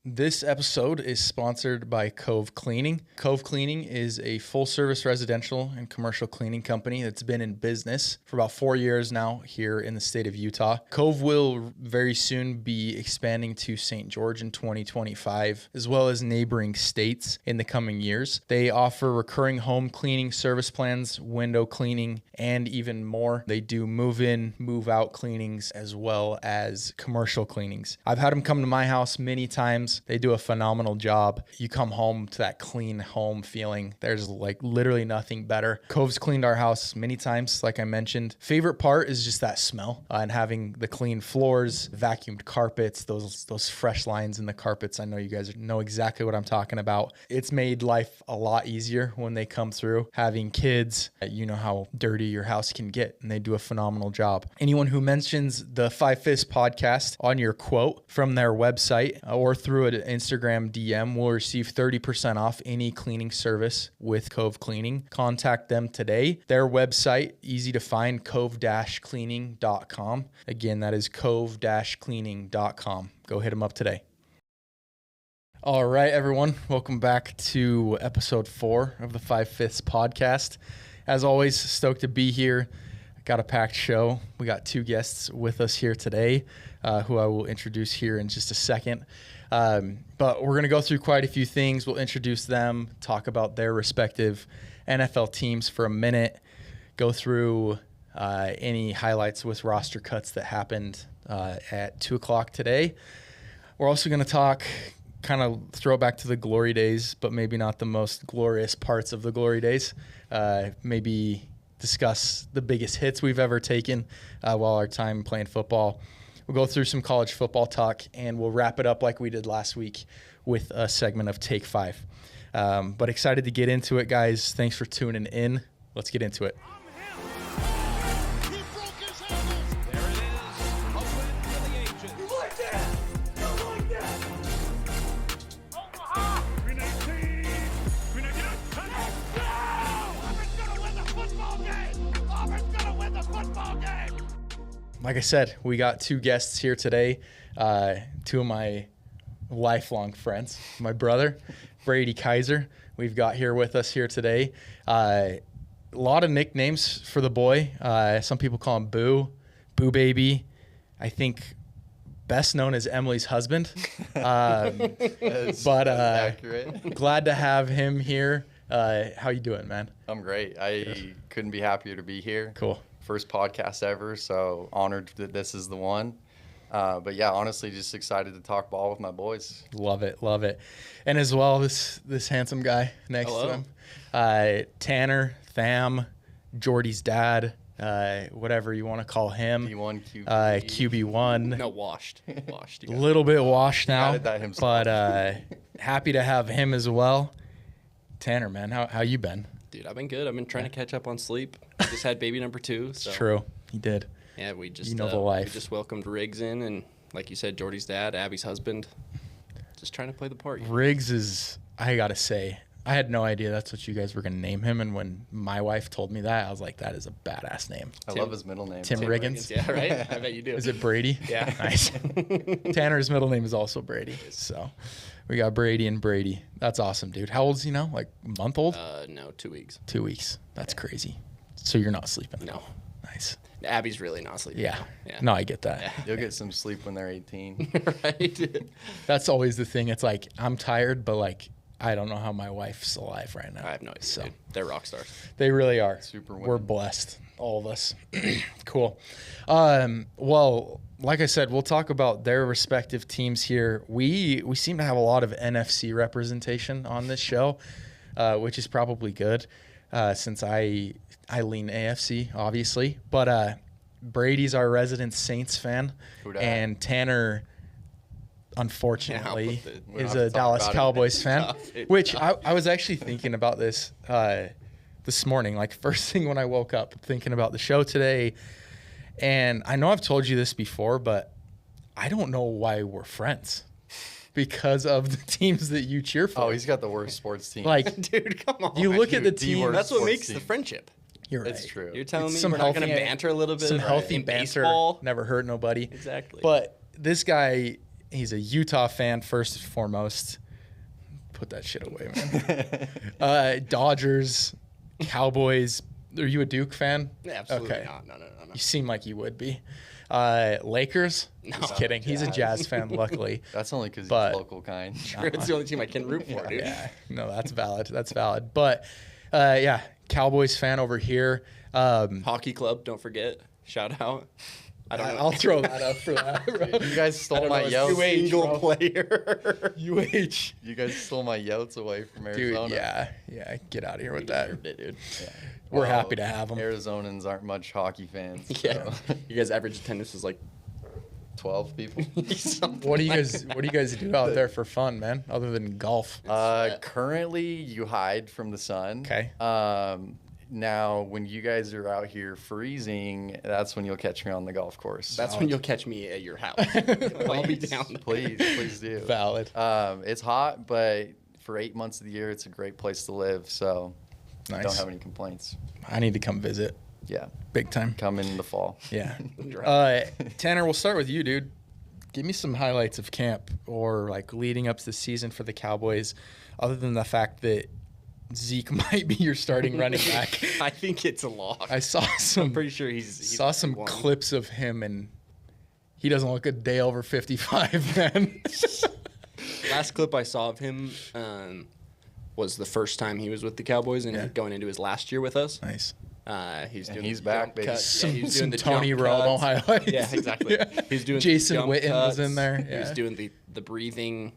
This episode is sponsored by Cove Cleaning. Cove Cleaning is a full-service residential and commercial cleaning company that's been in business for about 4 years now here in the state of Utah. Cove will very soon be expanding to St. George in 2025, as well as neighboring states in the coming years. They offer recurring home cleaning service plans, window cleaning, and even more. They do move-in, move-out cleanings, as well as commercial cleanings. I've had them come to my house many times. They do a phenomenal job. You come home to that clean home feeling. There's like literally nothing better. Cove's cleaned our house many times, like I mentioned. Favorite part is just that smell and having the clean floors, vacuumed carpets, those fresh lines in the carpets. I know you guys know exactly what I'm talking about. It's made life a lot easier when they come through. Having kids, you know how dirty your house can get, and they do a phenomenal job. Anyone who mentions the Five Fists podcast on your quote from their website or through an Instagram DM will receive 30% off any cleaning service with Cove Cleaning. Contact them today. Their website, easy to find, cove-cleaning.com. Again, that is cove-cleaning.com. Go hit them up today. All right, everyone. Welcome back to episode 4 of the Five Fists podcast. As always, stoked to be here. Got a packed show. We got 2 guests with us here today, who I will introduce here in just a second. But we're going to go through quite a few things. We'll introduce them, talk about their respective NFL teams for a minute, go through any highlights with roster cuts that happened at 2 o'clock today. We're also going to talk, kind of throw it back to the glory days, but maybe not the most glorious parts of the glory days. Maybe discuss the biggest hits we've ever taken while our time playing football. We'll go through some college football talk, and we'll wrap it up like we did last week with a segment of Take 5. But excited to get into it, guys. Thanks for tuning in. Let's get into it. Like I said, we got 2 guests here today, 2 of my lifelong friends. My brother, Brady Kiser, we've got here with us here today. A lot of nicknames for the boy. Some people call him Boo, Boo Baby. I think best known as Emily's husband. But accurate. Glad to have him here. How you doing, man? I'm great. I couldn't be happier to be here. Cool. First podcast ever, so honored that this is the one. But yeah, honestly, just excited to talk ball with my boys. Love it, love it. And as well, this handsome guy next to him, Tanner, Tham, Jordy's dad, whatever you want to call him. Q1, QB1. No, washed. A little bit washed now, added that himself. but happy to have him as well. Tanner, man, how you been? Dude, I've been good. I've been trying to catch up on sleep. I just had baby number 2. It's true. He did. Yeah, we just the life. We just welcomed Riggs in, and like you said, Jordy's dad, Abby's husband. Just trying to play the part. Riggs is, I got to say, I had no idea that's what you guys were going to name him. And when my wife told me that, I was like, that is a badass name. I love his middle name. Tim Riggins. Yeah, right? I bet you do. Is it Brady? Yeah. Nice. Tanner's middle name is also Brady. So we got Brady and Brady. That's awesome, dude. How old is he now? Like a month old? No, 2 weeks. 2 weeks. That's crazy. So you're not sleeping? No. Nice. Abby's really not sleeping. Yeah. Now. Yeah. No, I get that. Yeah. You'll get some sleep when they're 18. Right? That's always the thing. It's like, I'm tired, but like, I don't know how my wife's alive right now. I have no idea. So Dude. They're rock stars. They really are. Super We're women. blessed, all of us. Cool. Well, like I said, we'll talk about their respective teams here. We seem to have a lot of NFC representation on this show, which is probably good, since I lean AFC, obviously. But Brady's our resident Saints fan, and Tanner, unfortunately, is a Dallas Cowboys fan, which I was actually thinking about this morning, like first thing when I woke up, thinking about the show today. And I know I've told you this before, but I don't know why we're friends. Because of the teams that you cheer for. Oh, he's got the worst sports team. Like, dude, come on. You look at the team. That's what makes the friendship. You're right. That's true. You're telling It's me we're not going to banter a little bit? Some healthy in banter. baseball? Never hurt nobody. Exactly. But this guy, He's a Utah fan first and foremost. Put that shit away, man. Dodgers, Cowboys. Are you a Duke fan? Yeah, absolutely Okay. not. No. You seem like you would be. Lakers? No. Just kidding. He's a Jazz fan, luckily. That's only because he's But- local kind. It's the only team I can root for, dude. Yeah, no, that's valid. That's valid. But yeah, Cowboys fan over here. Hockey club, don't forget. Shout out. I don't know. I'll throw that up for that. Bro. You guys stole my a yotes. single player. UH. You guys stole my yotes away from Dude, Arizona. yeah, get out of here with that. Deserved it, dude. We're Well, happy to have them. Arizonans aren't much hockey fans. Yeah. So. You guys' average attendance is like 12 people. something What do you like guys What do you guys do out there for fun, man? Other than golf? Currently, you hide from the sun. Okay. Now, when you guys are out here freezing, that's when you'll catch me on the golf course. That's when you'll catch me at your house. I'll be down there. Please do. Valid. It's hot, but for 8 months of the year, it's a great place to live. So, Nice. don't have any complaints. I need to come visit, Yeah, big time. come in the fall. Yeah. Right. Tanner, we'll start with you, dude. Give me some highlights of camp or like leading up to the season for the Cowboys, other than the fact that Zeke might be your starting running back. I think it's a lock. I saw I'm some pretty sure he's saw some one. clips of him, and he doesn't look a day over 55, man. Last clip I saw of him was the first time he was with the Cowboys and Yeah. going into his last year with us. Nice. He's back, jump baby. cuts. Some, Yeah, he's some doing the Tony jump Romo cuts. highlights. Yeah, exactly. Yeah. He's doing Jason jump Witten was cuts. in there. He was Yeah. doing the breathing.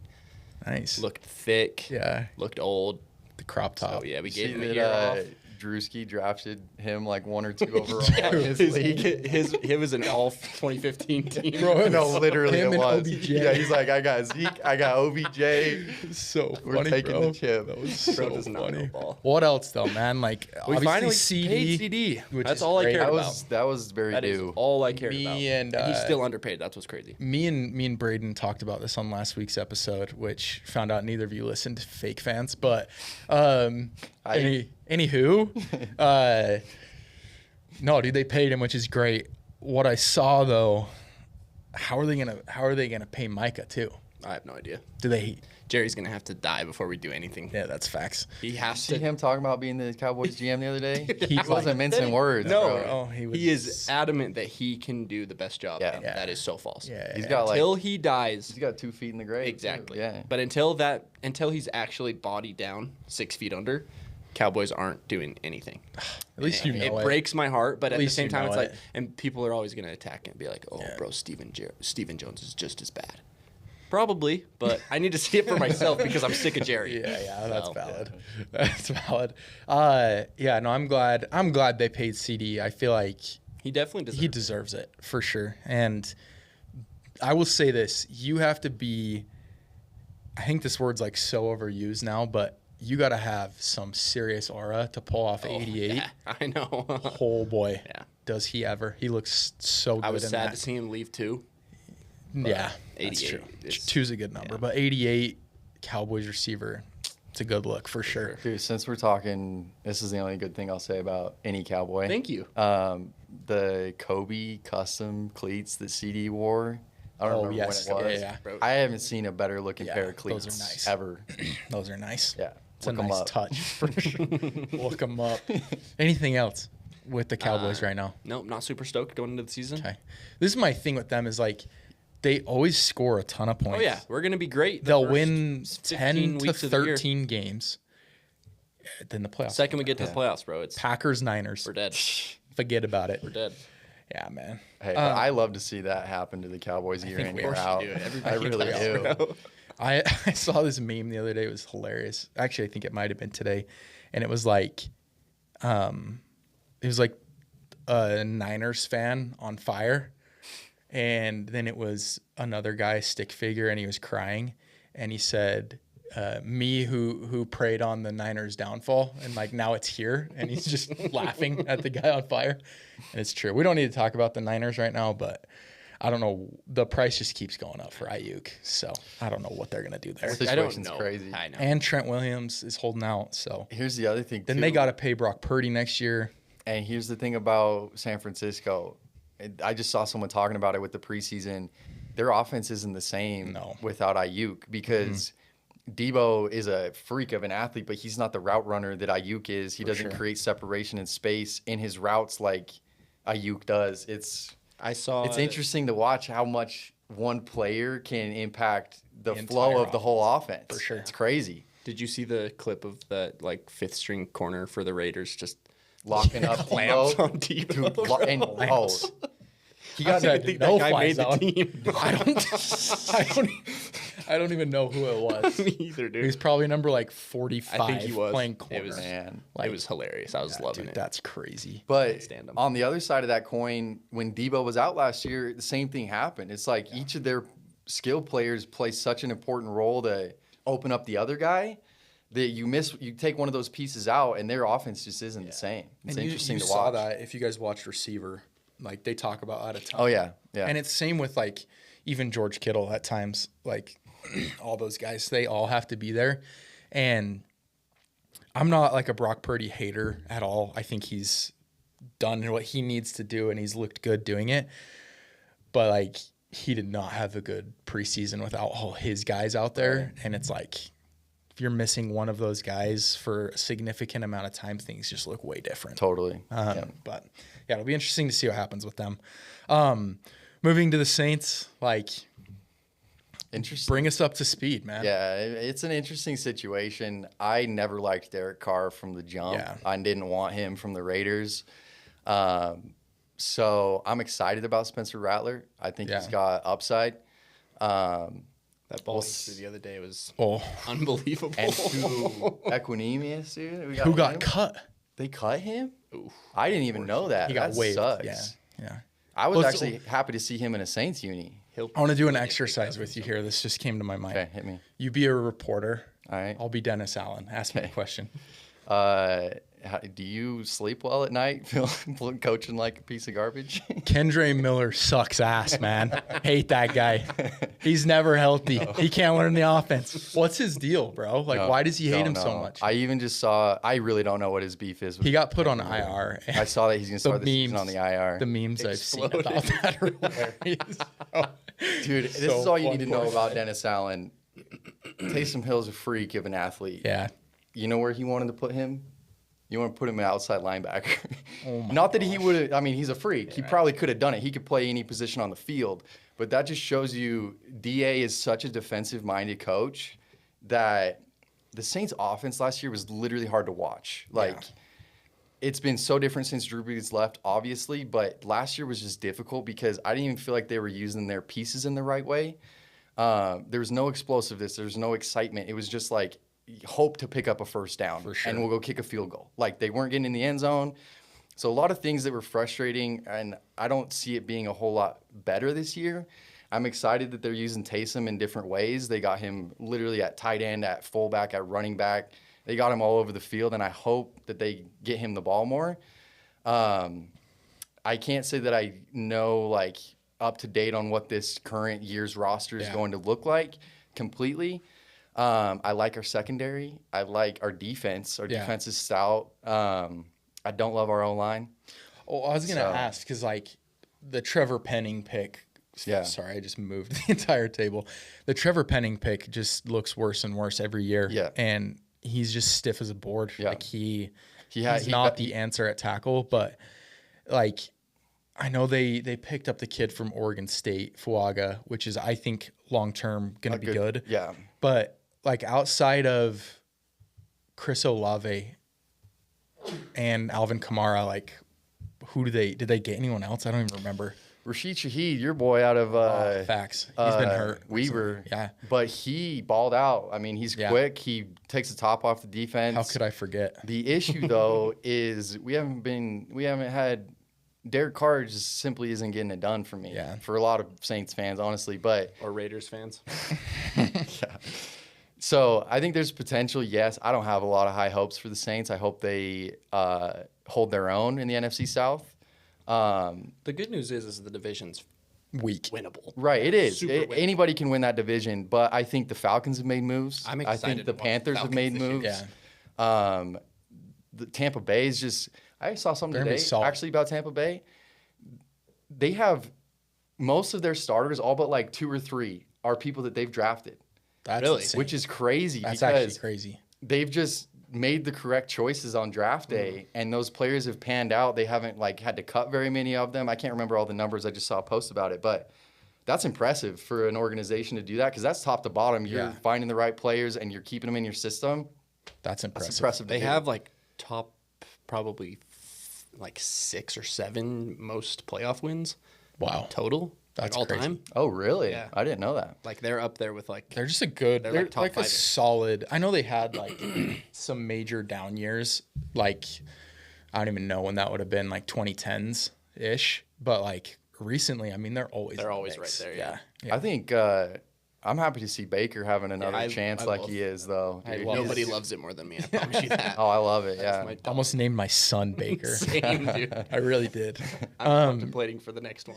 Nice. Looked thick. Yeah. Looked old. The crop top. So yeah, we See gave him a that year off. Drewski drafted him like 1 or 2 overall in his league. He was an all 2015 team. Bro, No, literally him it and was. OBJ. Yeah, he's like, I got Zeke, I got OBJ. So We're funny, taking bro. the chip. That was Bro so does not know funny. ball. What else though, man? Like We obviously finally CD, paid CD. which That's is all I great. cared That about. was very That is due. all I cared Me about. and, he's still underpaid. That's what's crazy. Me and Braden talked about this on last week's episode, which found out neither of you listened, fake fans. But anywho, no, dude, they paid him, which is great. What I saw though, how are they gonna pay Micah too? I have no idea. Do they? Jerry's gonna have to die before we do anything. Yeah, that's facts. He has See to. him talking about being the Cowboys GM the other day? He He wasn't mincing words, No, bro. Oh, he was. He is adamant that he can do the best job. Yeah. and Yeah. that is so false. Yeah, He's yeah. got like Until he dies, he's got 2 feet in the grave. too. exactly. Yeah. But until he's actually bodied down 6 feet under, Cowboys aren't doing anything. At least you And know it it. breaks my heart, but at the least same you time, know it's like, it. and people are always gonna attack and be like, "Oh, Yeah. bro, Steven Jones is just as bad." Probably, but I need to see it for myself because I'm sick of Jerry. Yeah, that's So, valid. That's valid. Yeah, no, I'm glad they paid CD. I feel like He definitely deserves. he deserves it for sure. And I will say this: you have to be. I think this word's like so overused now, but you got to have some serious aura to pull off 88. Yeah, I know. Oh boy, Yeah. does he ever? He looks so good. I was in sad that. to see him leave too. Yeah, that's 88 true. is- Two's a good number, yeah. but 88 Cowboys receiver, it's a good look for sure. Dude, since we're talking, this is the only good thing I'll say about any Cowboy. Thank you. The Kobe custom cleats that CD wore. I don't remember yes. when it was. Yeah. Bro. I haven't seen a better looking Yeah, pair of those are cleats nice. ever. Those are nice. Yeah. It's a Look 'em nice up. touch for sure. Look them up. Anything else with the Cowboys right now? Nope, not super stoked going into the season. Okay. This is my thing with them is like they always score a ton of points. Oh yeah, we're gonna be great. the They'll first win 15 10 to weeks of the year. 13 games. Then the playoffs. Second we get to the playoffs, bro, it's Packers, Niners. we're dead. Forget about it. We're dead. Yeah, man. Hey, but I love to see that happen to the Cowboys year think in, we year Of course out. you do. I Everybody really does, do. bro. I saw this meme the other day. It was hilarious. Actually, I think it might have been today. And it was like a Niners fan on fire. And then it was another guy, stick figure, and he was crying. And he said, me who preyed on the Niners downfall, and like now it's here. And he's just laughing at the guy on fire. And it's true. We don't need to talk about the Niners right now, but I don't know. The price just keeps going up for Ayuk. So I don't know what they're going to do there. This I don't situation's know. crazy. I know. And Trent Williams is holding out. So Here's the other thing, then too. they got to pay Brock Purdy next year. And here's the thing about San Francisco. I just saw someone talking about it with the preseason. their offense isn't the same without Ayuk because Debo is a freak of an athlete, but he's not the route runner that Ayuk is. He doesn't create separation and space in his routes like Ayuk does. It's interesting to watch how much one player can impact the flow of the whole offense. For sure. It's crazy. Did you see the clip of that like fifth string corner for the Raiders just locking up clamps on Debo? He got that guy made the team. I don't even know who it was. Me either, dude. He was probably number like 45. I think he was playing corner. It was hilarious. I was loving it. That's crazy. But on the other side of that coin, when Debo was out last year, the same thing happened. It's like each of their skill players play such an important role to open up the other guy that you take one of those pieces out and their offense just isn't the same. It's interesting to watch. You saw that if you guys watched receiver. Like they talk about that a ton. Oh yeah. And it's same with like even George Kittle at times. Like all those guys, they all have to be there. And I'm not like a Brock Purdy hater at all. I think he's done what he needs to do and he's looked good doing it. But like he did not have a good preseason without all his guys out there. And it's like if you're missing one of those guys for a significant amount of time, things just look way different. Totally. But yeah, it'll be interesting to see what happens with them. Moving to the Saints, like, interesting. Bring us up to speed, man. Yeah, it's an interesting situation. I never liked Derek Carr from the jump. Yeah. I didn't want him from the Raiders. So I'm excited about Spencer Rattler. I think he's got upside. That ball through the other day was unbelievable. And to Equinemius, dude. Who got cut? They cut him? Oof. I didn't even know that. He got waived. Sucks. Yeah. I was actually happy to see him in a Saints uni. I want to do an exercise with you here. This just came to my mind. Okay, hit me. You be a reporter. All right. I'll be Dennis Allen. Ask me a question. Do you sleep well at night, coaching like a piece of garbage? Kendre Miller sucks ass, man. Hate that guy. He's never healthy. He can't learn the offense. What's his deal, bro? Like, why does he hate him so much? I even just saw. I really don't know what his beef is. He got put on IR. I saw that he's going to start the season on the IR. The memes I've seen about that are hilarious. Dude, this is all you need to know about Dennis Allen. Taysom Hill's a freak of an athlete. Yeah. You know where he wanted to put him? You want to put him an outside linebacker. Not that he would have, I mean, he's a freak. He probably could have done it. He could play any position on the field. But that just shows you DA is such a defensive-minded coach that the Saints' offense last year was literally hard to watch. Like, it's been so different since Drew Brees left, obviously. But last year was just difficult because I didn't even feel like they were using their pieces in the right way. There was no explosiveness. There was no excitement. It was just like, hope to pick up a first down and we'll go kick a field goal. Like they weren't getting in the end zone. So a lot of things that were frustrating and I don't see it being a whole lot better this year. I'm excited that they're using Taysom in different ways. They got him literally at tight end, at fullback, at running back. They got him all over the field and I hope that they get him the ball more. I can't say that I know like up to date on what this current year's roster is going to look like completely. I like our secondary. I like our defense. Our defense is stout. I don't love our O-line. Oh, I was going to ask because, like, the Trevor Penning pick. Sorry, I just moved the entire table. The Trevor Penning pick just looks worse and worse every year. Yeah. And he's just stiff as a board. Yeah. Like, he's not the answer at tackle. But, like, I know they picked up the kid from Oregon State, Fuaga, which is, I think, long-term going to be good. Yeah. But, like, outside of Chris Olave and Alvin Kamara, like, did they get anyone else? I don't even remember. Rashid Shaheed, your boy out of facts. He's been hurt. Weaver. Recently. Yeah. But he balled out. I mean, he's quick. He takes the top off the defense. How could I forget? The issue though is we haven't had Derek Carr just simply isn't getting it done for me. Yeah. For a lot of Saints fans, honestly. Or Raiders fans. Yeah. So I think there's potential, yes. I don't have a lot of high hopes for the Saints. I hope they hold their own in the NFC South. The good news is the division's weak. Winnable. Right, it is. Winnable. Anybody can win that division, but I think the Falcons have made moves. I'm excited. I think the Panthers have made moves. Yeah. The Tampa Bay is just – I saw something today solid. actually about Tampa Bay. They have most of their starters, all but like 2 or 3, are people that they've drafted. That's Really? insane. Which is crazy. That's because actually crazy. they've just made the correct choices on draft day, and those players have panned out. They haven't like had to cut very many of them. I can't remember all the numbers. I just saw a post about it, but that's impressive for an organization to do that, because that's top to bottom. You're finding the right players and you're keeping them in your system. That's impressive. That's impressive. They have like top probably like 6 or 7 most playoff wins. Wow. Total. That's like, all crazy. time. Oh, really? Yeah. I didn't know that. Like they're up there with like They're just a good. They're like top like a 5. solid. I know they had like some major down years. Like I don't even know when that would have been, like 2010s ish. But like recently, I mean, they're always in the always mix. right there, I think I'm happy to see Baker having another chance I like love- he is, though. I Dude, love he's- Nobody loves it more than me. I promise you that. Oh, I love it. That's Yeah. my Almost named my son Baker. Same, dude. I really did. I'm contemplating for the next one.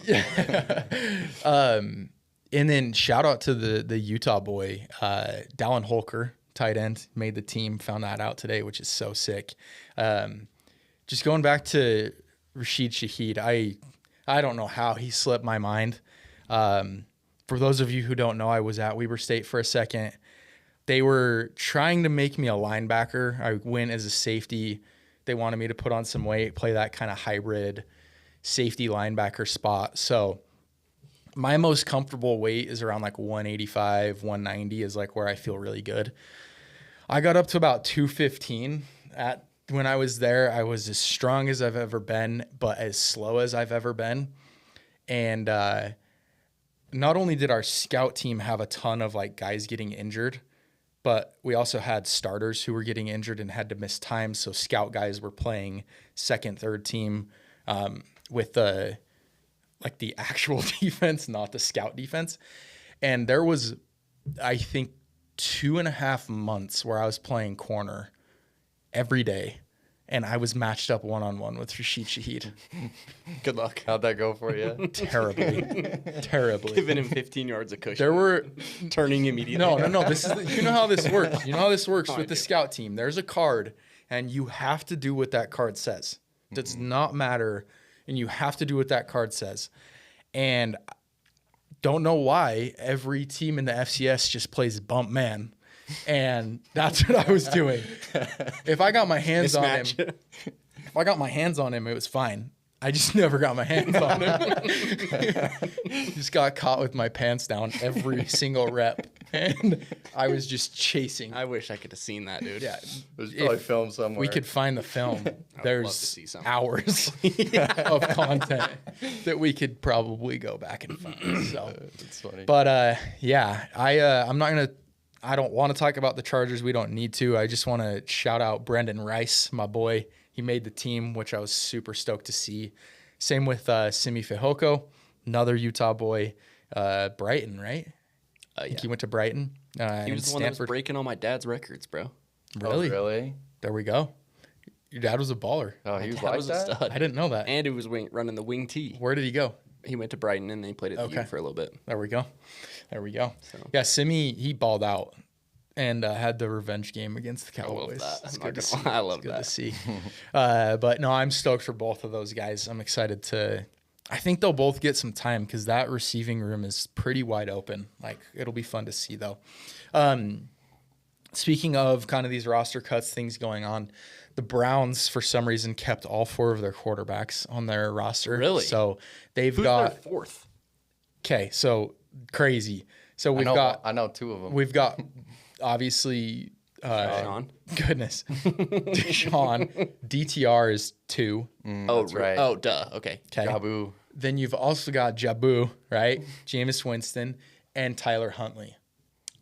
And then shout out to the Utah boy, Dallin Holker, tight end, made the team. Found that out today, which is so sick. Just going back to Rashid Shaheed, I don't know how he slipped my mind. For those of you who don't know, I was at Weber State for a second. They were trying to make me a linebacker. I went as a safety. They wanted me to put on some weight, play that kind of hybrid safety linebacker spot. So my most comfortable weight is around like 185, 190 is like where I feel really good. I got up to about 215 when I was there. I was as strong as I've ever been, but as slow as I've ever been. And not only did our scout team have a ton of like guys getting injured, but we also had starters who were getting injured and had to miss time. So scout guys were playing second, third team with the actual defense, not the scout defense. And there was, I think, 2.5 months where I was playing corner every day. And I was matched up one-on-one with Rashid Shaheed. Good luck. How'd that go for you? Terribly. Giving him 15 yards of cushion. There were turning immediately. no. This is you know how this works. You know how this works with the scout team. There's a card, and you have to do what that card says. It does not matter, and you have to do what that card says. And don't know why every team in the FCS just plays bump man. And that's what I was doing. If I got my hands on him, it was fine. I just never got my hands on him. Just got caught with my pants down every single rep. And I was just chasing. I wish I could have seen that, dude. Yeah. There's probably film somewhere. We could find the film. love to There's see some. hours of content that we could probably go back and find. So, It's funny. but yeah, I don't want to talk about the Chargers. We don't need to. I just want to shout out Brendan Rice, my boy. He made the team, which I was super stoked to see. Same with Simi Fehoko, another Utah boy. Brighton, right? I think he went to Brighton. He was the one that was breaking all my dad's records, bro. Really? Oh, really? There we go. Your dad was a baller. Oh, he was Dad like was a that? stud. I didn't know that. And he was running the wing T. Where did he go? He went to Brighton and then he played at the Okay. U for a little bit. There we go. So. Yeah, Simi, he balled out and had the revenge game against the Cowboys. that. It's I'm good not to see. gonna lie, I love It's good that. to see. But no, I'm stoked for both of those guys. I'm excited to. I think they'll both get some time because that receiving room is pretty wide open. Like it'll be fun to see though. Speaking of kind of these roster cuts, things going on, the Browns for some reason kept all 4 of their quarterbacks on their roster. Really? So they've Who's got their 4th? okay. So crazy. So I know 2 of them. we've got obviously Sean? goodness Deshaun. DTR is 2. That's right. Oh, duh. Okay. Okay. Jabu. Then you've also got Jabu, right? Jameis Winston and Tyler Huntley.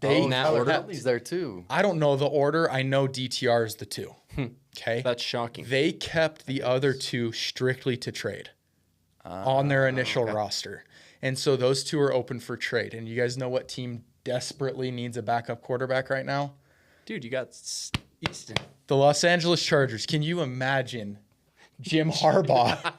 Oh, that Tyler order? Huntley's there too. I don't know the order. I know DTR is the 2. Okay. That's shocking. They kept the other 2 strictly to trade on their initial roster. And so those 2 are open for trade. And you guys know what team desperately needs a backup quarterback right now? Dude, you got Easton. The Los Angeles Chargers. Can you imagine Jim Harbaugh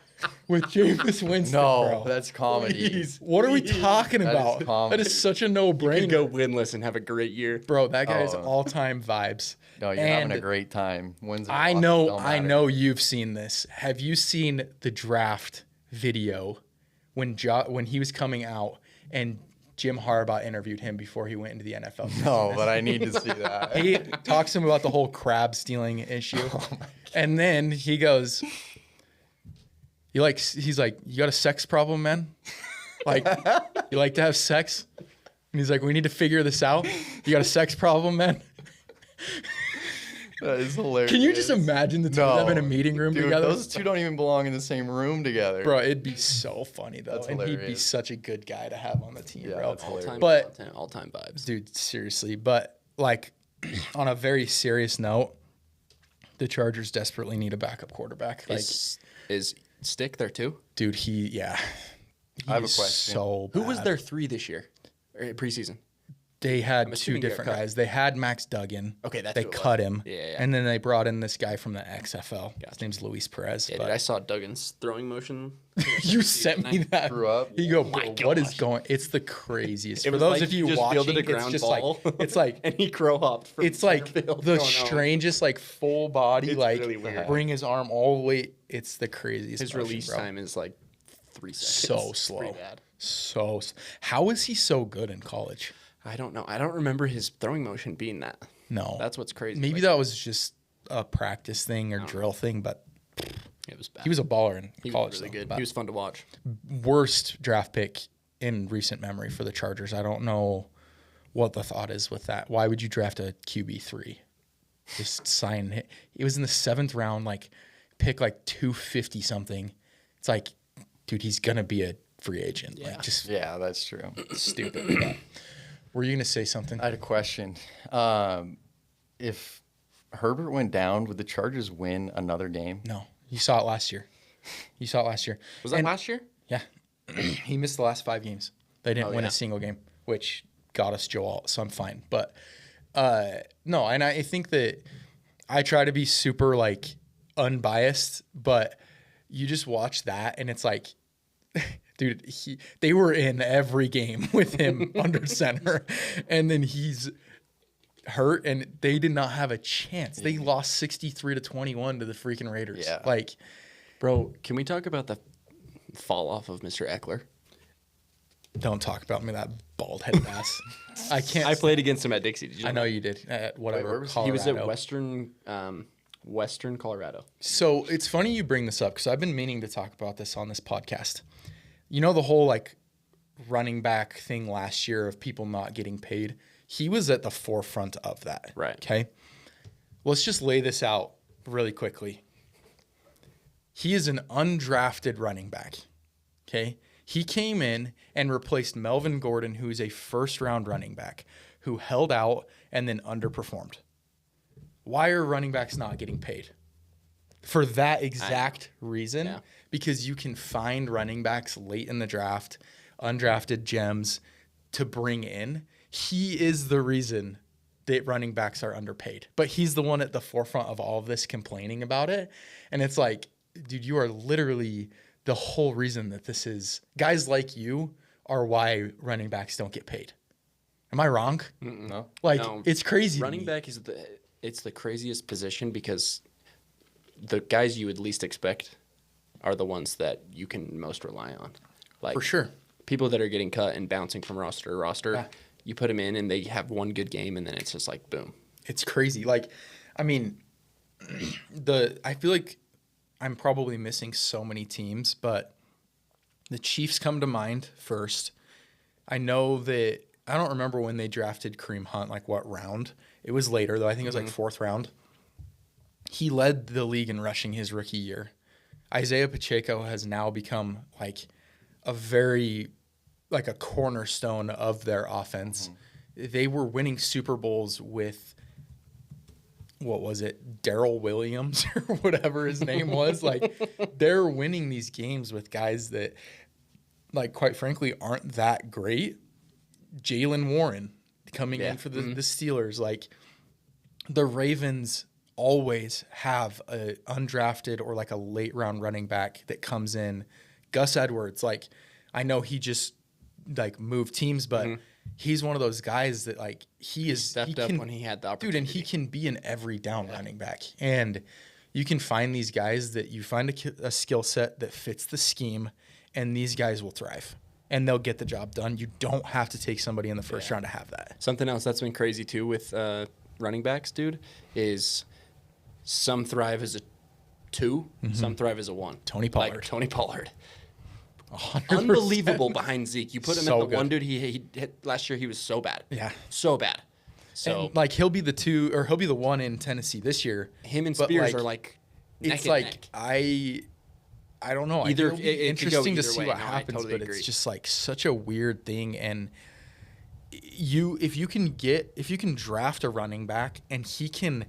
with Jameis Winston, No, bro? that's comedy. Please. What are we talking That is about? comedy. That is such a You no-brainer. go winless and have a great year. Bro, that guy is Oh. all-time vibes. No, you're having a great time. Wins or I losses, know don't matter. you've seen this. Have you seen the draft video when he was coming out and Jim Harbaugh interviewed him before he went into the NFL. No, but I need to see that. He talks to him about the whole crab stealing issue. And then he goes, he's like, you got a sex problem, man? Like, you like to have sex? And he's like, we need to figure this out. You got a sex problem, man? That is hilarious. Can you just imagine the two of them in a meeting room Dude, together? those two don't even belong in the same room together. Bro, it'd be so funny, though. That's and he'd be hilarious. such a good guy to have on the team, Yeah, bro. that's hilarious. But, all-time vibes. dude, seriously. But, like, on a very serious note, the Chargers desperately need a backup quarterback. Like, Is Stick there too? dude, he I have a is question. So Who was bad. their 3 this year? Or preseason? They had two assuming he got different cut. guys. They had Max Duggan. Okay, that's they who it was. cut him. Yeah. And then they brought in this guy from the XFL. His Gotcha. name's Luis Perez. Yeah, but dude, I saw Duggan's throwing motion. you sent me that. Grew up. You go, My bro, what is gosh. going? It's the craziest. It For was those like of you he just watching, fielded a it's ground just ball. like it's like and he crow hopped. From it's like field the going home. strangest, like full body, It's like really weird. bring his arm all the way. It's the craziest. His motion, release bro. time is like 3 seconds. So It's slow. pretty bad. How is he so good in college? I don't know. I don't remember his throwing motion being that. No, That's what's crazy. maybe Like, that was just a practice thing or drill thing, but it was bad. he was a baller in He college. was really though. good. But He was fun to watch. worst draft pick in recent memory for the Chargers. I don't know what the thought is with that. Why would you draft a QB3? Just sign it. It was in the 7th round, like pick like 250 something. It's like, dude, he's gonna be a free agent. Yeah. Like just Yeah, that's true. stupid. But were you gonna say something? I had a question. If Herbert went down, would the Chargers win another game? No, you saw it last year. You saw it last year. Was that And- last year? Yeah, he missed the last 5 games. They didn't win yeah. a single game, which got us Joe Alt, so I'm fine. But no, and I think that I try to be super like unbiased, but you just watch that and it's like, dude, they were in every game with him under center, and then he's hurt, and they did not have a chance. They lost 63-21 to the freaking Raiders. Yeah. Like, Bro, can we talk about the fall off of Mr. Eckler? don't talk about me, that bald headed ass. I can't. I played against him at Dixie. Did you know I know you did. At whatever. where was he? He was at Colorado. Western Colorado. So it's funny you bring this up because I've been meaning to talk about this on this podcast. You know the whole like running back thing last year of people not getting paid? He was at the forefront of that. Right. Okay. Let's just lay this out really quickly. He is an undrafted running back. Okay. He came in and replaced Melvin Gordon, who is a first-round running back who held out and then underperformed. Why are running backs not getting paid? For that exact reason, Yeah. because you can find running backs late in the draft, undrafted gems to bring in. He is the reason that running backs are underpaid. But he's the one at the forefront of all of this complaining about it. And it's like, dude, you are literally the whole reason that this is. Guys like you are why running backs don't get paid. Am I wrong? No. Like, No. it's crazy. to Running me. back is it's the craziest position because the guys you would least expect are the ones that you can most rely on. Like For sure. people that are getting cut and bouncing from roster to roster, Yeah. you put them in and they have one good game and then it's just like boom. It's crazy. Like, I mean, I feel like I'm probably missing so many teams, but the Chiefs come to mind first. I know that I don't remember when they drafted Kareem Hunt, like what round. It was later though. I think it was like 4th round. He led the league in rushing his rookie year. Isaiah Pacheco has now become like a cornerstone of their offense. They were winning Super Bowls with, what was it, Darrell Williams or whatever his name was. Like, they're winning these games with guys that, like, quite frankly, aren't that great. Jalen Warren coming in for the Steelers. Like, the Ravens always have a undrafted or like a late round running back that comes in. Gus Edwards, like, I know he just like moved teams, but he's one of those guys that like he Stepped up when he had the dude, opportunity. and he can be an every down running back. And you can find these guys that you find a skill set that fits the scheme, and these guys will thrive. And they'll get the job done. You don't have to take somebody in the first round to have that. Something else that's been crazy, too, with running backs, dude, is some thrive as a 2, some thrive as a 1. Tony Pollard. Like Tony Pollard. 100%. Unbelievable behind Zeke. You put him So at the good. 1, dude. He hit last year. He was so bad. Yeah. So bad. So And, like, he'll be the 2, or he'll be the 1 in Tennessee this year. him and but, Spears are like neck it's and like, neck. I don't know. Either- It'll be it could go interesting to either see way. what No, I happens, totally but agree. it's just like such a weird thing. And if you can draft a running back and he can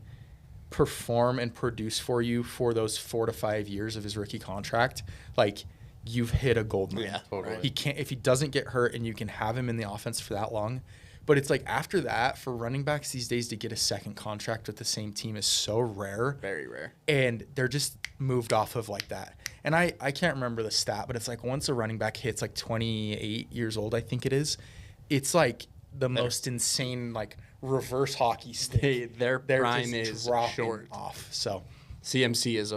perform and produce for you for those 4 to 5 years of his rookie contract, like, you've hit a gold mine. Yeah, totally. He can't, if he doesn't get hurt and you can have him in the offense for that long. But it's like after that, for running backs these days to get a second contract with the same team is so rare. Very rare. And they're just moved off of like that. And I can't remember the stat, but it's like once a running back hits like 28 years old, I think it is, it's like the most insane like reverse hockey stick. Their They're prime just is dropping short. off. So CMC is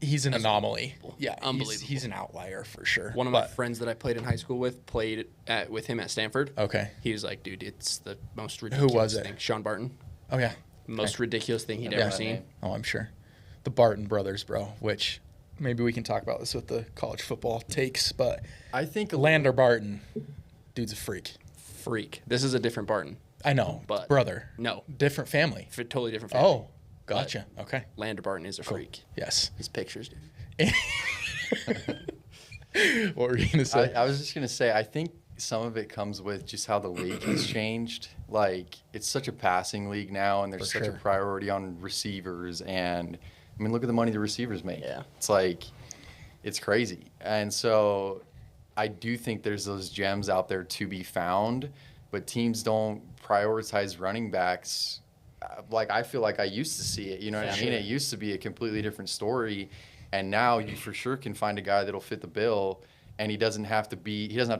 he's an anomaly. Yeah, Unbelievable. He's an outlier for sure. one of my friends that I played in high school with played with him at Stanford. Okay. He was like, dude, it's the most ridiculous was it? thing. Sean Barton. Oh yeah. Most ridiculous thing he'd Yeah. ever that seen. name. Oh, I'm sure. The Barton brothers, bro, which maybe we can talk about this with the college football takes, but I think Lander Barton, dude's a freak. Freak. This is a different Barton. I know, But- brother. No. Different family. Totally different family. Oh, gotcha. Okay. Lander Barton is a freak. Yes. His pictures, dude. What were you going to say? I was just going to say, I think some of it comes with just how the league has changed. Like, it's such a passing league now, and there's For such sure. a priority on receivers. And, I mean, look at the money the receivers make. Yeah. It's like, it's crazy. And so I do think there's those gems out there to be found, but teams don't prioritize running backs. Like, I feel like I used to see it. You know what I mean? Sure. It used to be a completely different story. And now you for sure can find a guy that'll fit the bill, and he doesn't have to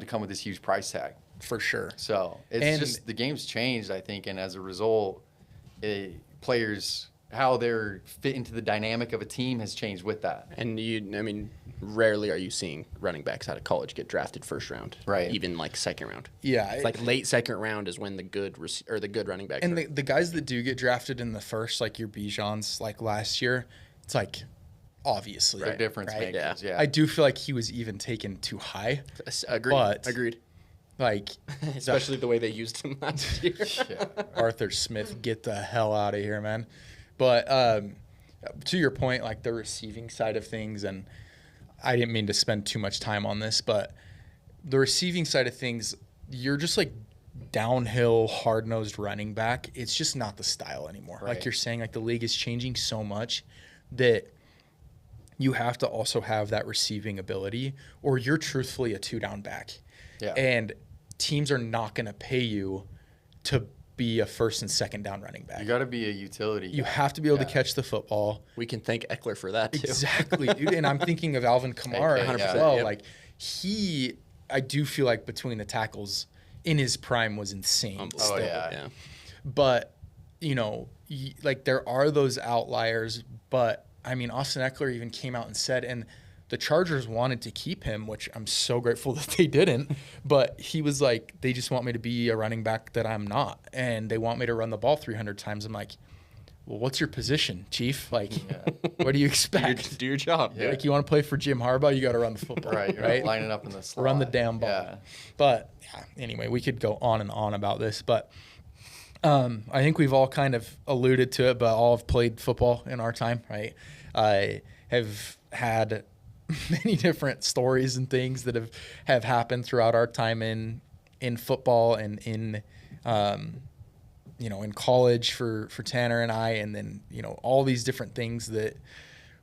come with this huge price tag. For sure. So it's And- just the game's changed, I think, and as a result, players how they're fit into the dynamic of a team has changed with that. And rarely are you seeing running backs out of college get drafted first round. Right. Even like second round. Yeah. It's like late second round is when the good running backs And are. the guys that do get drafted in the first, like your Bijans, like last year, it's like obviously. They're difference right? makers, yeah. I do feel like he was even taken too high. Agreed. Like, Especially the way they used him last year. Yeah. Arthur Smith, get the hell out of here, man. But to your point, like the receiving side of things, and I didn't mean to spend too much time on this, but the receiving side of things, you're just like downhill, hard-nosed running back. It's just not the style anymore. Like Right. you're saying, like the league is changing so much that you have to also have that receiving ability, or you're truthfully a two-down back. Yeah. And teams are not going to pay you to be a first and second down running back. You got to be a utility. You guy. have to be able to Yeah. catch the football. We can thank Eckler for that too. Exactly, dude. And I'm thinking of Alvin Kamara AK, as yeah. well. Yep. Like I do feel like between the tackles in his prime was insane. Unbelievable. Oh, still. yeah. But, like there are those outliers. But, I mean, Austin Eckler even came out and said, and the Chargers wanted to keep him, which I'm so grateful that they didn't. But he was like, they just want me to be a running back that I'm not. And they want me to run the ball 300 times. I'm like, well, what's your position, Chief? Like, what do you expect? Do your job. Yeah. Like, you want to play for Jim Harbaugh, you got to run the football. Right. You're not lining up in the slot. Run the damn ball. Yeah. But yeah, anyway, we could go on and on about this, but I think we've all kind of alluded to it, but all have played football in our time, right? I have had many different stories and things that have happened throughout our time in football and in in college for Tanner and I, and then all these different things that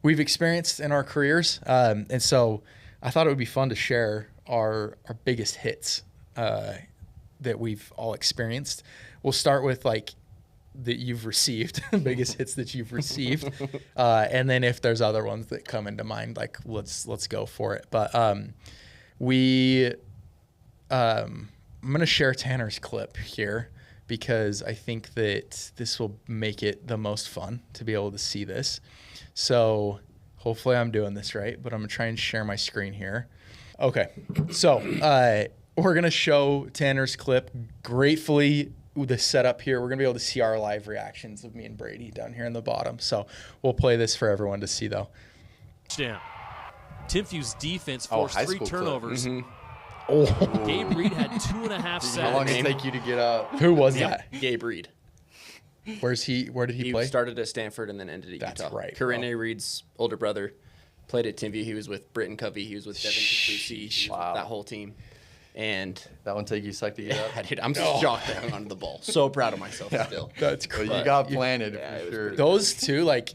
we've experienced in our careers. And so I thought it would be fun to share our biggest hits that we've all experienced. We'll start with like that you've received, biggest hits that you've received, and then if there's other ones that come into mind, like let's go for it. But I'm gonna share Tanner's clip here because I think that this will make it the most fun to be able to see this. So hopefully I'm doing this right, but I'm gonna try and share my screen here. Okay. So we're going to show Tanner's clip. Gratefully, the setup here, we're going to be able to see our live reactions of me and Brady down here in the bottom. So we'll play this for everyone to see, though. Down. Timphu's defense forced 3 turnovers. Oh. Gabe Reed had 2.5 sacks. How long did it take you to get up? Who was that? Gabe Reed. Where did he play? He started at Stanford and then ended at That's Utah. right, Corinne Reed's older brother played at Timphu. He was with Britton Covey. He was with Devin Capuzzi. Wow. That whole team. And That one take you a sec to get up? dude, I'm shocked I hung onto the ball. So proud of myself still. That's Well, cool. you got planted for sure. Those two, like,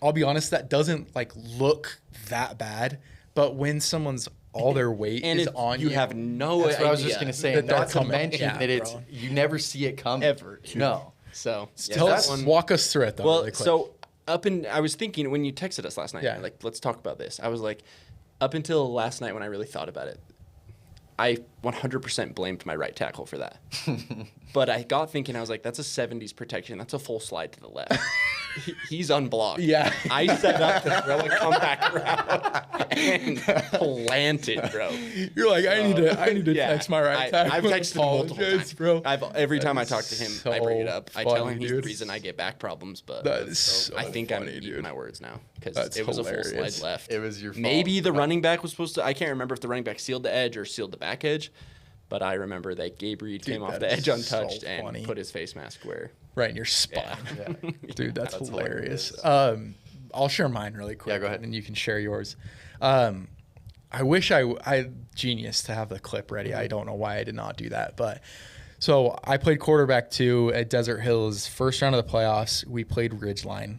I'll be honest, that doesn't like look that bad, but when someone's all their weight And is if on you have no That's idea. what I was just gonna say. that they're Not to coming. mention Yeah, that it's bro. you never see it coming Ever. No. So Tell that us, one- walk us through it though. Well, really quick. so I was thinking when you texted us last night, Yeah. like, let's talk about this. I was like, up until last night when I really thought about it, I 100% blamed my right tackle for that. But I got thinking, I was like, that's a 70s protection. That's a full slide to the left. He's unblocked. Yeah. I set up to throw a comeback route and planted, bro. You're like, I need to Yeah, text my right tackle. I've texted him multiple times, bro. Every time I talk to him, I bring it up. I tell funny, him he's dude. the reason I get back problems, but That is so I think I'm funny, eating dude. my words now because That's it was a full hilarious. slide left. It was your fault. Maybe the running back was supposed to. I can't remember if the running back sealed the edge or sealed the back edge, but I remember that Gabe Reed came off that the is edge so untouched and funny. put his face mask where. Right in your spine. Yeah. Dude, that's hilarious. hilarious. I'll share mine really quick. Yeah, go ahead. And you can share yours. I wish I genius to have the clip ready. I don't know why I did not do that. But so I played quarterback too at Desert Hills. First round of the playoffs, we played Ridgeline,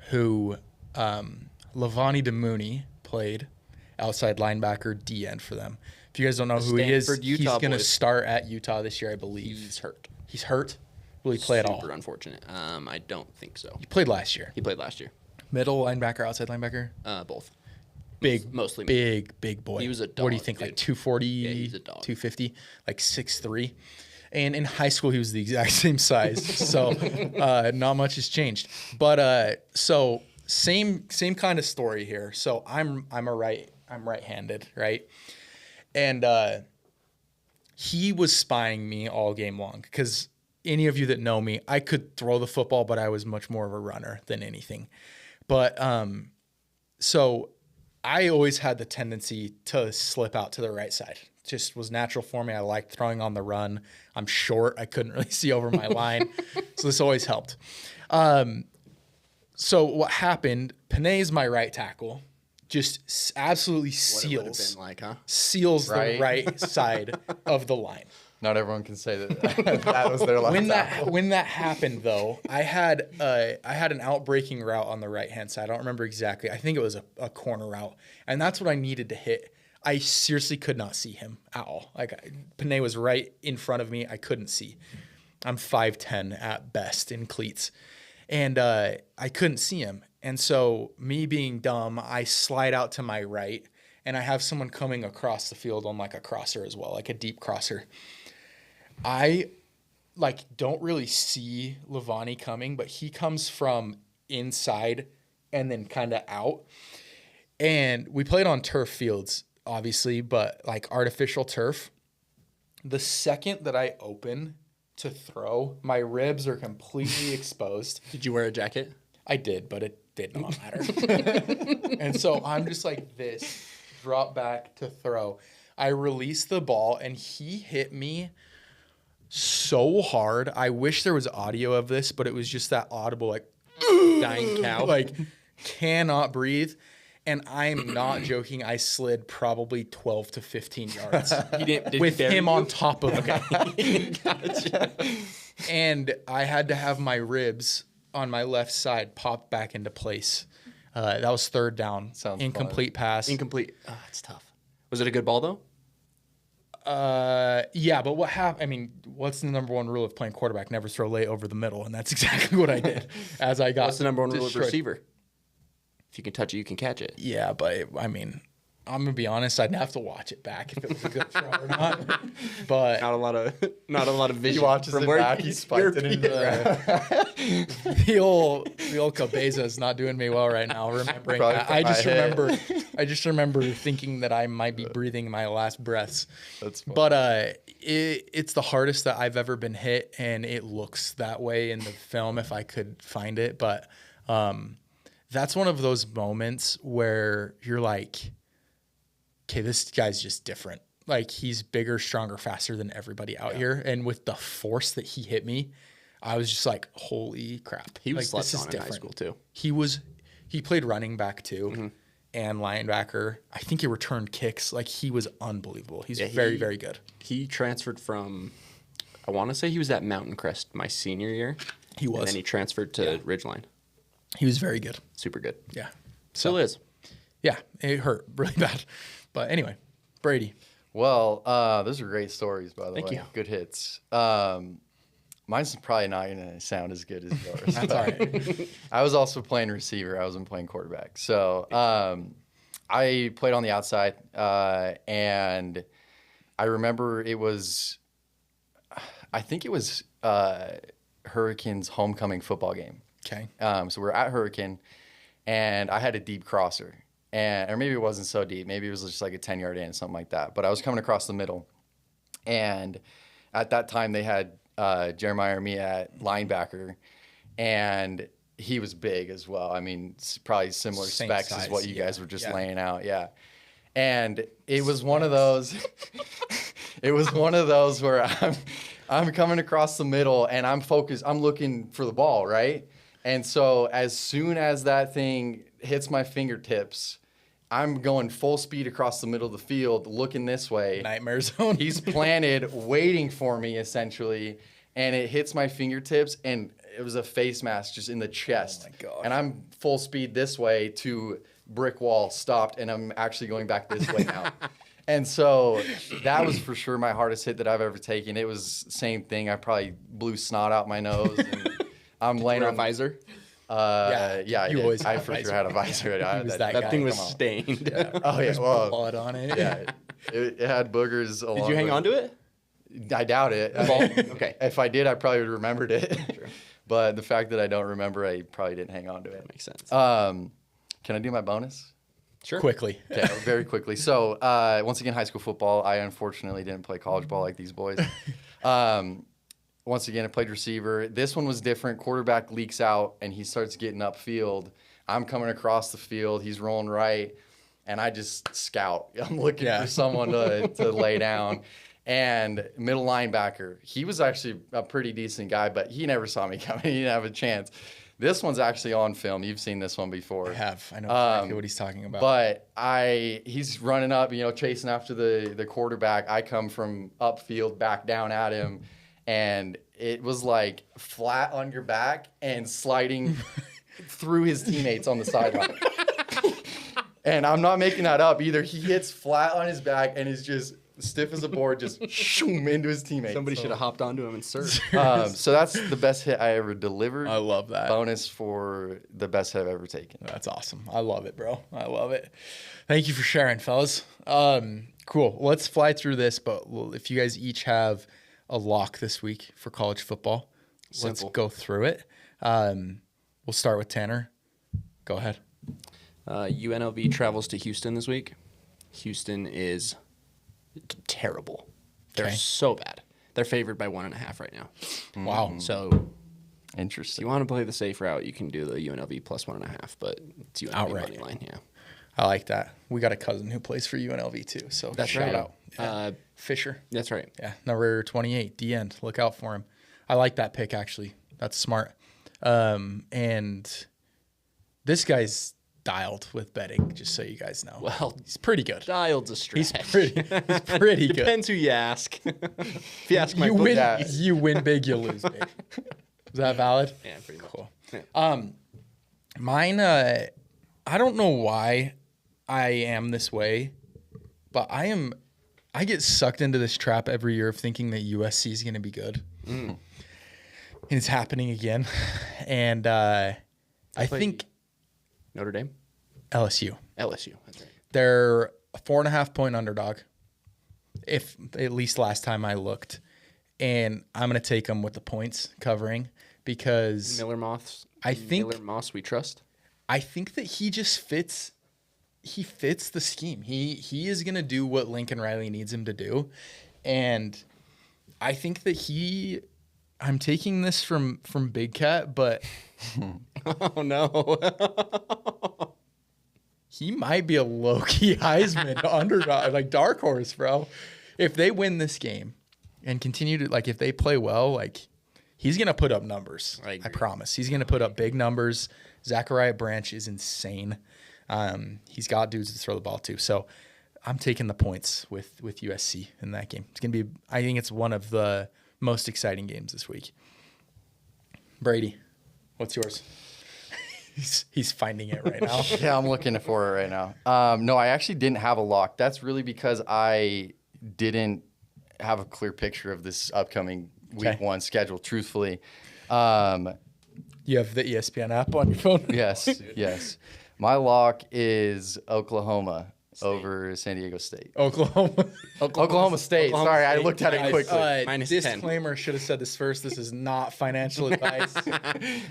who Lavani DeMooney played outside linebacker D end for them. If you guys don't know who he is, Stanford, he's Utah going to boys. start at Utah this year, I believe. He's hurt. He's hurt. Will he play at all? Super unfortunate. I don't think so. He played last year. He played last year. Middle linebacker, outside linebacker. Both. Big, Mostly big boy. He was a What do you dog, think? Like dude. 240, Yeah, he's a dog. 250, like 6'3". And in high school, he was the exact same size. So not much has changed. But so same kind of story here. So I'm right-handed, right? And he was spying me all game long because any of you that know me, I could throw the football, but I was much more of a runner than anything. But so I always had the tendency to slip out to the right side. Just was natural for me. I liked throwing on the run. I'm short. I couldn't really see over my line. So this always helped. So what happened, Panay's my right tackle, just absolutely What it would have seals been like, huh? seals the Right. right side of the line. Not everyone can say that that was their left tackle. When that happened though, I had an outbreaking route on the right hand side. I don't remember exactly. I think it was a corner route, and that's what I needed to hit. I seriously could not see him at all. Like Panay was right in front of me. I couldn't see. I'm 5'10" at best in cleats, and I couldn't see him. And so me being dumb, I slide out to my right, and I have someone coming across the field on like a crosser as well, like a deep crosser. I don't really see Lavani coming, but he comes from inside and then kind of out. And we played on turf fields, obviously, but like artificial turf. The second that I open to throw, my ribs are completely exposed. Did you wear a jacket? I did, but it did not matter. And so I'm just like this, drop back to throw. I release the ball, and he hit me so hard. I wish there was audio of this, but it was just that audible, like, Dying cow. like, cannot breathe. And I'm not joking. I slid probably 12 to 15 yards He didn't. Did with he bury him you? on top of me. Gotcha. And I had to have my ribs on my left side pop back into place. That was third down. Sounds incomplete pass. Incomplete. Oh, it's tough. Was it a good ball though? Yeah, but what happened? I mean, what's the number one rule of playing quarterback? Never throw late over the middle, and that's exactly what I did. As I got What's the number one rule of destroyed. receiver? If you can touch it, you can catch it. Yeah, but I mean, I'm gonna be honest. I'd have to watch it back if it was a good throw or not. But Not a lot of vision. He watches from it where back. He spiked it into the old Cabeza is not doing me well right now. Remembering Probably that, from I just my head. remember. I just remember thinking that I might be breathing my last breaths. That's funny. But it's the hardest that I've ever been hit, and it looks that way in the film if I could find it. But that's one of those moments where you're like, okay, this guy's just different. Like, he's bigger, stronger, faster than everybody out here. And with the force that he hit me, I was just like, holy crap. He was like, slept on in high school too. He played running back too and linebacker. I think he returned kicks. Like, he was unbelievable. He's very, very good. He transferred from, I want to say he was at Mountain Crest my senior year. He was. And then he transferred to Ridgeline. He was very good. Super good. Yeah. Still is. Yeah, it hurt really bad. But anyway, Brady. Well, those are great stories, by the way. Thank you. Good hits. Mine's probably not going to sound as good as yours. That's all right. I was also playing receiver. I wasn't playing quarterback. So I played on the outside, and I remember I think it was Hurricane's homecoming football game. Okay. So we're at Hurricane, and I had a deep crosser. Or maybe it wasn't so deep. Maybe it was just like a 10-yard in, something like that. But I was coming across the middle, and at that time they had Jeremiah or me at linebacker, and he was big as well. I mean, probably similar Same specs size, as what you guys were just laying out. Yeah. And it was one of those. It was one of those where I'm coming across the middle, and I'm focused. I'm looking for the ball, right? And so as soon as that thing hits my fingertips, I'm going full speed across the middle of the field, looking this way. Nightmare zone. He's planted, waiting for me, essentially, and it hits my fingertips, and it was a face mask just in the chest. Oh, my gosh. And I'm full speed this way to brick wall, stopped, and I'm actually going back this way now. And so that was for sure my hardest hit that I've ever taken. It was same thing. I probably blew snot out my nose, and I'm laying on a visor. Yeah, you always I had a for sure visor. had a visor. I had was that that That thing guy. was Come on. stained. Yeah. Oh yeah, well, Blood on it. yeah. It had boogers. Did you hang on to it? I doubt it. Okay. If I did, I probably would have remembered it. True. But the fact that I don't remember, I probably didn't hang on to it. Makes sense. Can I do my bonus? Sure. Quickly. Okay, very quickly. So once again, high school football. I unfortunately didn't play college ball like these boys. Once again, I played receiver. This one was different. Quarterback leaks out, and he starts getting upfield. I'm coming across the field. He's rolling right, and I just scout. I'm looking for someone to lay down. And middle linebacker, he was actually a pretty decent guy, but he never saw me coming. He didn't have a chance. This one's actually on film. You've seen this one before. I have. I know exactly what he's talking about. But he's running up, chasing after the quarterback. I come from upfield back down at him, and it was like flat on your back and sliding through his teammates on the sideline. And I'm not making that up either. He hits flat on his back and is just stiff as a board, just shoom into his teammates. Somebody should have hopped onto him and served. So that's the best hit I ever delivered. I love that. Bonus for the best hit I've ever taken. That's awesome. I love it, bro. I love it. Thank you for sharing, fellas. Cool. Let's fly through this, but if you guys each have a lock this week for college football, let's go through it. We'll start with Tanner. Go ahead. UNLV travels to Houston this week. Houston is terrible. They're so bad. They're favored by 1.5 right now. Wow. So if Interesting. you want to play the safe route, you can do the UNLV plus 1.5, but it's UNLV Outright. money line. Yeah, I like that. We got a cousin who plays for UNLV too, so That's shout right. out. Yeah. Fisher. that's right. Yeah, number 28, D end. Look out for him. I like that pick, actually. That's smart. And this guy's dialed with betting, just so you guys know. Well, he's pretty good. Dialed's a stretch. He's pretty good. Depends who you ask. If you ask my You book, win, you win big, you lose big. Is that valid? yeah, pretty much. Cool. Yeah. Mine, I don't know why I am this way, but I get sucked into this trap every year of thinking that USC is going to be good. And it's happening again. And I think Notre Dame, LSU. LSU. That's right. They're a 4.5-point underdog, if at least last time I looked. And I'm going to take them with the points covering because Miller Moss. I think- Miller Moss. We trust. I think that he just fits he fits the scheme. He is going to do what Lincoln Riley needs him to do. And I think that I'm taking this from Big Cat, but Oh no. he might be a low-key Heisman underdog, like dark horse, bro. If they win this game and continue to, like, if they play well, like, he's going to put up numbers. I promise. He's going to put up big numbers. Zachariah Branch is insane. He's got dudes to throw the ball to. So I'm taking the points with USC in that game. It's going to be, I think it's one of the most exciting games this week. Brady, what's yours? He's finding it right now. Yeah, I'm looking for it right now. No, I actually didn't have a lock. That's really because I didn't have a clear picture of this upcoming week 1 schedule, truthfully. You have the ESPN app on your phone? Yes. My lock is Oklahoma over San Diego State. Oklahoma State. Sorry, I looked at it quickly. Disclaimer, should have said this first. This is not financial advice.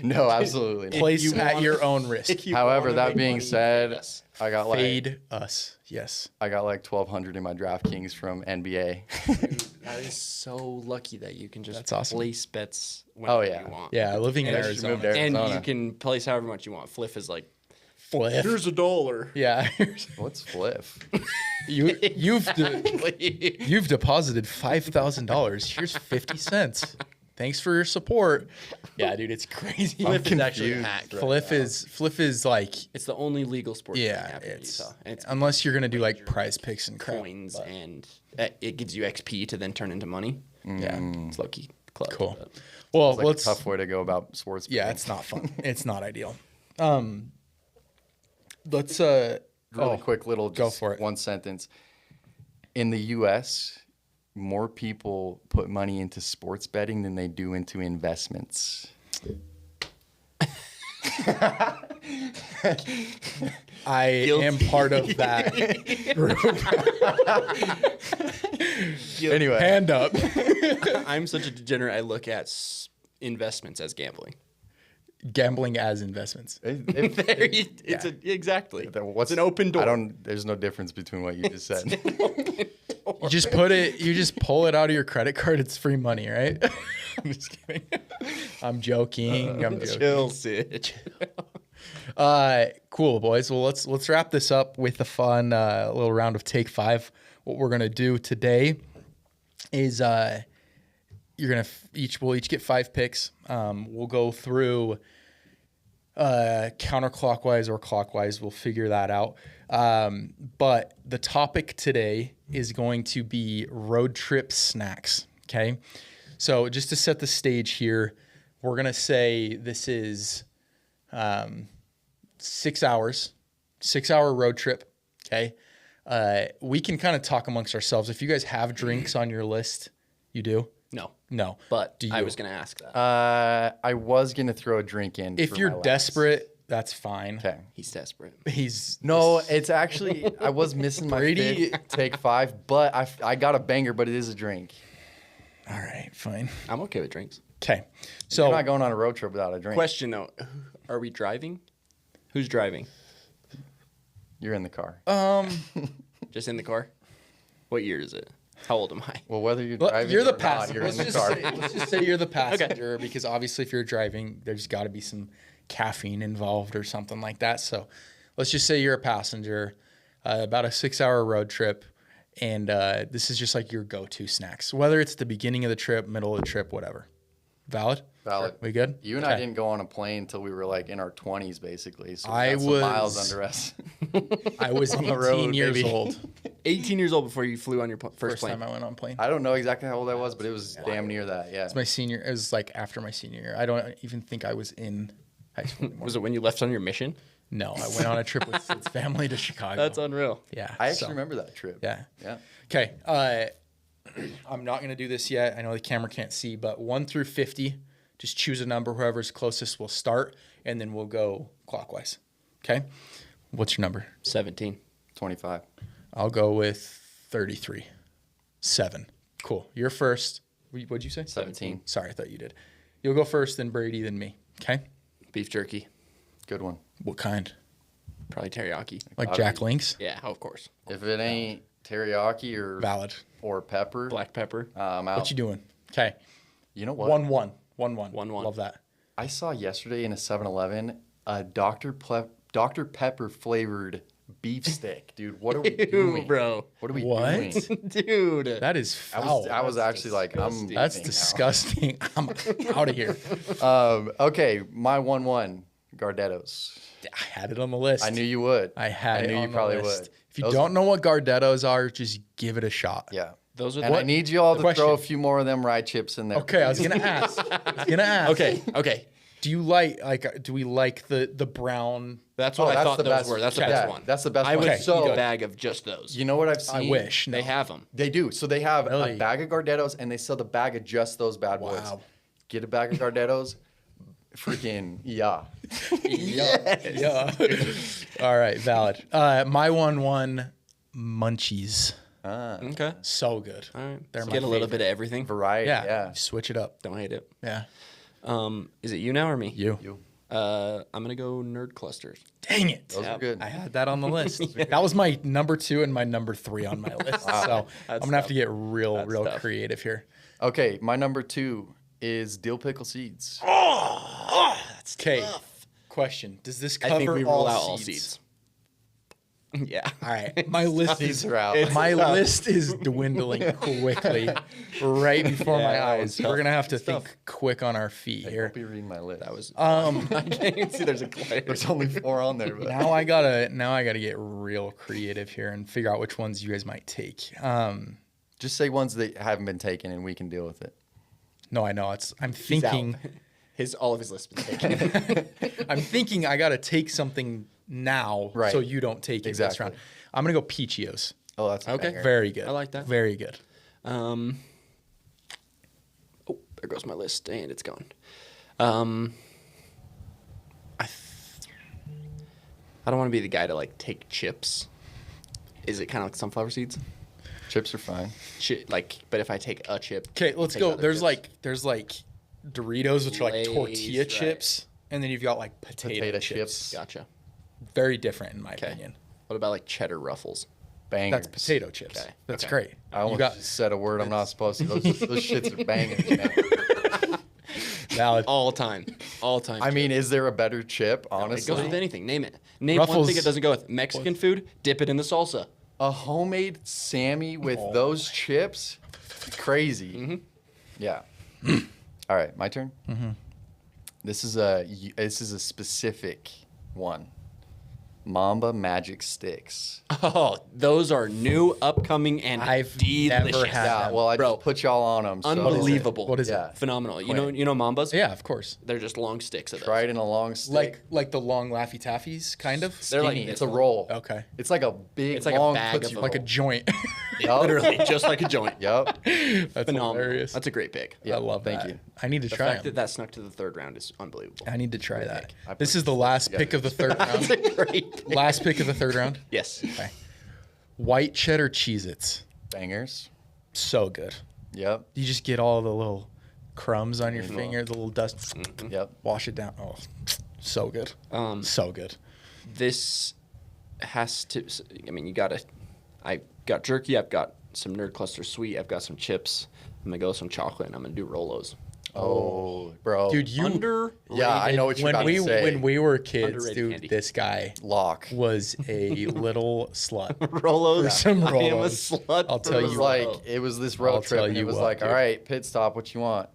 No, absolutely not. Place at your own risk. However, that being said, I got Fade us. Yes. I got like 1,200 in my DraftKings from NBA. Dude, that is so lucky that you can just place bets whenever you want. Yeah, living in Arizona. And you can place however much you want. Fliff is like, Fliff. here's $1. Yeah. What's Fliff? You've deposited $5,000. Here's 50 cents. Thanks for your support. Yeah, dude, it's crazy. Fliff is actually hacked. Fliff is like, it's the only legal sport. Yeah, in Utah. It's unless you're gonna do like prize picks and crap, coins, and it gives you XP to then turn into money. Yeah, it's low-key club. Cool. But. Well, it's like a tough way to go about sports. Yeah, it's not fun. It's not ideal. Let's really quick little go for it. One sentence. In the U.S., more people put money into sports betting than they do into investments. I am part of that group. Anyway, hand up. I'm such a degenerate. I look at investments as gambling. Gambling as investments. Exactly. What's an open door? There's no difference between what you just said. You just pull it out of your credit card. It's free money, right? I'm just kidding. I'm joking. Chill, Sid. Cool, boys. Well, let's wrap this up with a fun little round of Take 5. What we're gonna do today is we'll each get 5 picks. We'll go through counterclockwise or clockwise. We'll figure that out. But the topic today is going to be road trip snacks. Okay. So just to set the stage here, we're going to say this is 6 hours, 6-hour road trip. Okay. We can kind of talk amongst ourselves. If you guys have drinks on your list, you do? No. But I was going to ask that. I was going to throw a drink in. If you're desperate, that's fine. Okay. He's desperate. It's actually, I was missing my fifth Take 5, but I got a banger, but it is a drink. All right, fine. I'm okay with drinks. Okay. So you're not going on a road trip without a drink. Question though, are we driving? Who's driving? You're in the car. Just in the car? What year is it? How old am I? Well, whether you're driving you're the or passenger. not, you're in the car. Let's just say you're the passenger because obviously if you're driving, there's got to be some caffeine involved or something like that. So let's just say you're a passenger, about a 6-hour road trip, and this is just like your go-to snacks, whether it's the beginning of the trip, middle of the trip, whatever. Valid? Valid. We good? You and I didn't go on a plane until we were like in our 20s, basically. So I some was miles under us. I was 18 years old. 18 years old before you flew on your first plane. Time I went on a plane. I don't know exactly how old I was, but it was damn near that. Yeah. It's my senior. It was like after my senior year. I don't even think I was in high school anymore. Was it when you left on your mission? No, I went on a trip with Sid's family to Chicago. That's unreal. Yeah. I actually remember that trip. Yeah. Yeah. Okay. I'm not going to do this yet. I know the camera can't see, but 1 through 50, just choose a number. Whoever's closest will start, and then we'll go clockwise. Okay? What's your number? 17. 25. I'll go with 33. 7. Cool. You're first. What'd you say? 17. Sorry, I thought you did. You'll go first, then Brady, then me. Okay? Beef jerky. Good one. What kind? Probably teriyaki. Like Jack Link's? Yeah, of course. If it ain't teriyaki Valid. or pepper, Black pepper. I'm out. What you doing? Okay. You know what? 1-1. 1-1. 1-1. Love that. I saw yesterday in a 7-Eleven a Dr. Pepper flavored beef stick. Dude, what are we doing? Bro. What are we What? doing? Dude. That is foul. I was actually like, That's disgusting. I'm out of here. Okay, my 1-1, Gardettos. I had it on the list. I knew you would. I had it knew on you the probably list. would. If you don't know what Gardettos are, just give it a shot. Yeah. Those are And I need you all to Question. throw a few more of them rye chips in there. Okay, I was gonna ask. Okay. Do you like? Do we like the brown? That's what I thought the those best. were. That's the Yeah, best one. that's the best I one. would Okay, eat so a bag of just those. you know what I've seen? I wish. No. They have them. They do. So they have Really? a bag of Gardettos and they sell the bag of just those bad boys. Wow. Get a bag of Gardettos. Freaking yeah. Yeah. All right, valid. My 1-1, munchies. Okay. So good. All right. They're my Get a little favorite. bit of everything. Variety. Yeah. Yeah. Switch it up. Don't hate it. Yeah. Is it you now or me? You. I'm gonna go nerd clusters. Dang it. Those are good. I had that on the list. That was my number 2 and my number 3 on my list. So I'm gonna have to get real tough. creative here. Okay, my number 2 is dill pickle seeds. That's Okay. Question: does this I cover think we all rule out all seeds? seeds. Yeah. All right, my list Seeds is are out. my list is dwindling quickly, right before my that eyes. one's tough. We're gonna have to think quick on our feet I'll here. be reading my list. That was. I can't even see. There's a glare. There's only 4 on there. But Now I gotta get real creative here and figure out which ones you guys might take. just say ones that haven't been taken and we can deal with it. No, I know I'm thinking. All of his list been taken. I'm thinking I gotta take something now, Right. so you don't take it this Exactly. round. I'm gonna go Peachios. Oh, that's a Okay. banger. Very good. I like that. Very good. Oh, there goes my list, and it's gone. I don't want to be the guy to like take chips. Is it kind of like sunflower seeds? Chips are fine. But if I take a chip, Okay, let's take go. other There's chips. like Doritos, which are like Lay's, tortilla right. chips, and then you've got like potato chips. Gotcha. Very different in my Okay. opinion. What about like cheddar ruffles? Bangers. That's potato chips. Okay. That's Okay. great. I You almost got just said a word I'm not supposed to. Those shits are bangers, man. valid. All time. I mean, is there a better chip, it goes honestly? with anything. Name it. Name one Ruffles- thing it doesn't go with. Mexican food. Dip it in the salsa. A homemade Sammy with those chips? Crazy. Mm-hmm. Yeah. All right, my turn. Mm-hmm. This is a specific one. Mamba Magic Sticks. Oh, those are new, upcoming, and I've delicious. never had Yeah, them. well, I Bro, just put y'all on them. Unbelievable. What is it? Yeah. Phenomenal. You know Mambas? Yeah, of course. They're just long sticks of those. Try it in a long stick. Like the long Laffy Taffies, kind of. They're like Skinny. this It's a long. roll. Okay. It's like a big, It's like a long bag Tootsie of Like a Roll. joint. Yup. Literally, just like a joint. Yup. That's Phenomenal. hilarious. That's a great pick. Yeah, I love thank that. you. I need to The try fact them. that snuck to the third round is unbelievable. I need to try that. I This put is the last pick of the third That's round. a great pick. Last pick of the third round. Yes. Okay. White cheddar Cheez-Its. Bangers. So good. Yep. You just get all the little crumbs on your finger, the little dust. Yep. Wash it down. Oh, so good. So good. This has to. I mean, you gotta. I got jerky. I've got some Nerd Cluster Sweet. I've got some chips. I'm gonna go with some chocolate, and I'm gonna do Rolos. Oh, bro. Dude, you Yeah, I know what you're about to say. when we were kids, Underrated dude, candy. this guy Lock. was a little slut. Rolos. For some I am a Rolos. slut. I'll for tell It you was Rolo. like it was this road I'll trip, tell and it you was what, like, dude. all right, pit stop. What you want?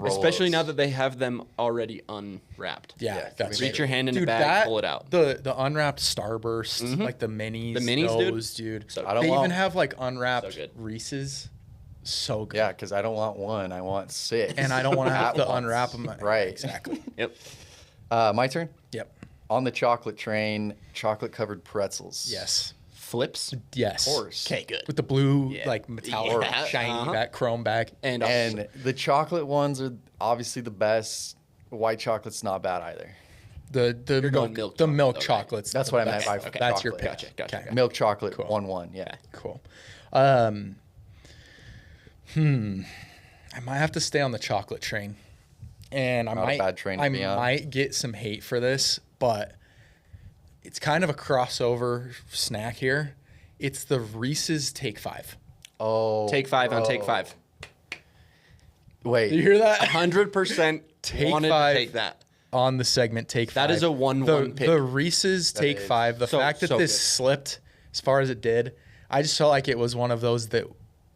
Especially Rolos. now that they have them already unwrapped. Yeah, Yeah, that's reach Reach your hand in the dude, bag, pull it out. The unwrapped Starburst, like the minis. The minis, dude? those, dude. So I don't they want- even have like unwrapped So good. Reese's. So good. Yeah, because I don't want one. I want 6. And I don't want to have At to once. unwrap them. Right. Exactly. Yep. My turn. Yep. On the chocolate train, chocolate covered pretzels. Yes. Flips. Yes. Of course. Okay, good. With the blue, Yeah. like metallic, Yeah, shiny back, chrome back. And, And the chocolate ones are obviously the best. White chocolate's not bad either. The going milk, milk the chocolate, milk though, right? That's chocolates. the what I meant best. by That's your chocolate. pick. Gotcha. Okay. Milk chocolate, Cool. 1-1. Yeah. Cool. I might have to stay on the chocolate train, and I Not a might bad train to be on. might get some hate for this, but It's kind of a crossover snack here. It's the Reese's Take 5. Oh, Take 5 on Take 5. Wait, You hear that? 100% Take wanted 5 to take that. on the segment Take 5. That is a 1-1 pick. The Reese's Take is 5, the fact that so this good. slipped as far as it did, I just felt like it was one of those that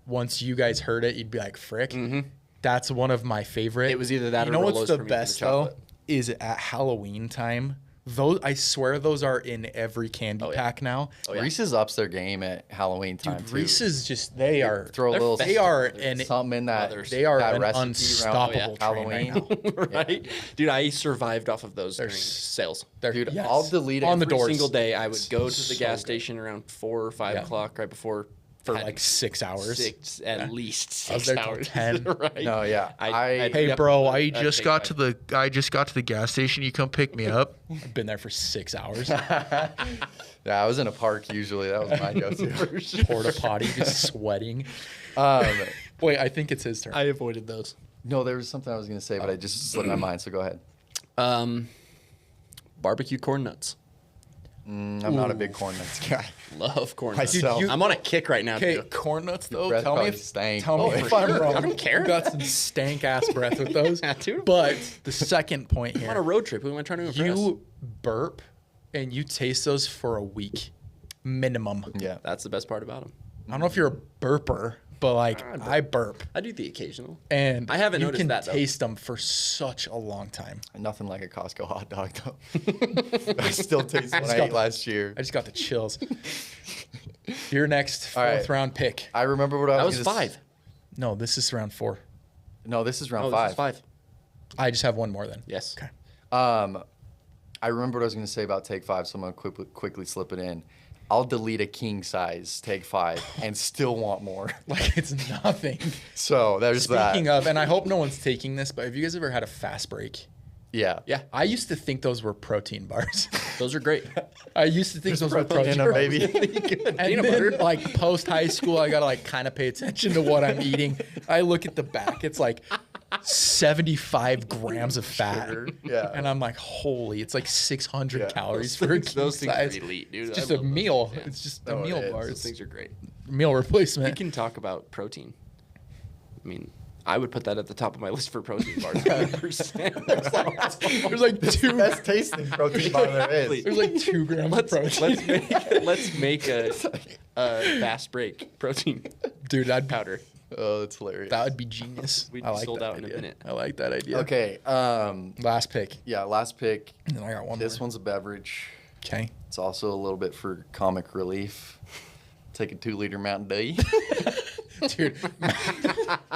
once you guys heard it, you'd be like, frick. Mm-hmm. That's one of my favorite. It was either that you or know what's Rolos the for me for the best though chocolate. is at Halloween time. Those I swear those are in every candy pack now. yeah. Reese's ups their game at Halloween time. Dude, too. Reese's just they are throw a They're little. they are an something in that. Others. they are that an recipe around unstoppable train right Halloween. now. Right? Dude, I survived off of those during sales. They're, Dude, yes, I'll delete it on the Every doors single day, I would go to the So gas good. station around 4 or 5 o'clock, right before for had like 6 hours. at least I was 6 there till hours. 10. Right? No, yeah. Hey Yep. bro, I I'd just take got that. to the gas station. You come pick me up. I've been there for 6 hours. Yeah, I was in a park usually. That was my go-to. Porta potty, just sweating. um, Wait, I think it's his turn. I avoided those. no, there was something I was gonna say, but I just slipped my mind. So go ahead. Barbecue corn nuts. I'm not a big corn nuts guy. Love corn nuts. Dude, you- I'm on a kick right now, Okay, dude. corn nuts though. breath Tell me probably if stank. tell me Oh, if for I'm wrong. I don't care. You got some stank ass breath with those. Yeah, dude. But the second point I'm on a here, road trip. Who am I trying to impress? you burp and you taste those for a week minimum. Yeah. That's the best part about them. I don't know if you're a burper, but like I burp. I do the occasional. And I haven't you noticed can that, though. taste them for such a long time. Nothing like a Costco hot dog though. I still taste what I got- ate last year. I just got the chills. Your next All right. fourth round pick. I remember what I That was. was gonna 5. No, this is round 4. No, this is round Oh, five. this is 5. I just have one more then. Yes. Okay. I remember what I was going to say about Take 5, so I'm going to quickly slip it in. I'll delete a king size Take 5 and still want more. Like it's nothing. So there's Speaking that. of, and I hope no one's taking this, but have you guys ever had a fast break? Yeah. Yeah. I used to think those were protein bars. Those are great. I used to think those were protein protein in 'em, bars. baby. And Peanut then, butter. like post high school, I gotta like kind of pay attention to what I'm eating. I look at the back; it's like 75 grams of fat, Yeah. and I'm like, holy! It's like 600 Yeah. calories for a king Those things are size. elite, dude. It's just I a love those. meal. Yeah. It's just a Oh, it meal is. bar. Those It's things are great. meal We replacement. can talk about protein. I mean, I would put that at the top of my list for protein bars. 100%. There's like two. Best tasting protein bar there is. There's like 2 grams of protein. let's make a fast break protein Dude, powder. Oh, that's hilarious. that would be genius. We'd I be like sold that out in a idea. minute. I like that idea. Okay. Last pick. Yeah, last pick. And then I got one This more. one's a beverage. Okay. It's also a little bit for comic relief. Take a 2-liter Mountain Dew. Dude,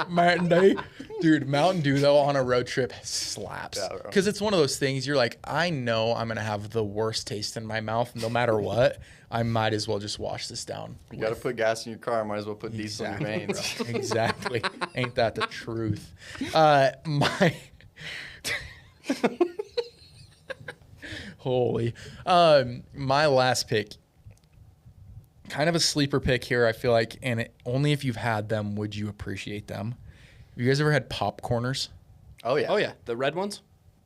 Mountain Dew. Dude, Mountain Dew though on a road trip slaps. Yeah, bro. Because it's one of those things you're like, I know I'm gonna have the worst taste in my mouth no matter what. I might as well just wash this down. You got to put gas in your car. Might as well put diesel in your veins. Exactly. Ain't that the truth? My holy. My last pick. Kind of a sleeper pick here, I feel like, and only if you've had them would you appreciate them. Have you guys ever had popcorners? Oh, yeah. Oh yeah, the red ones.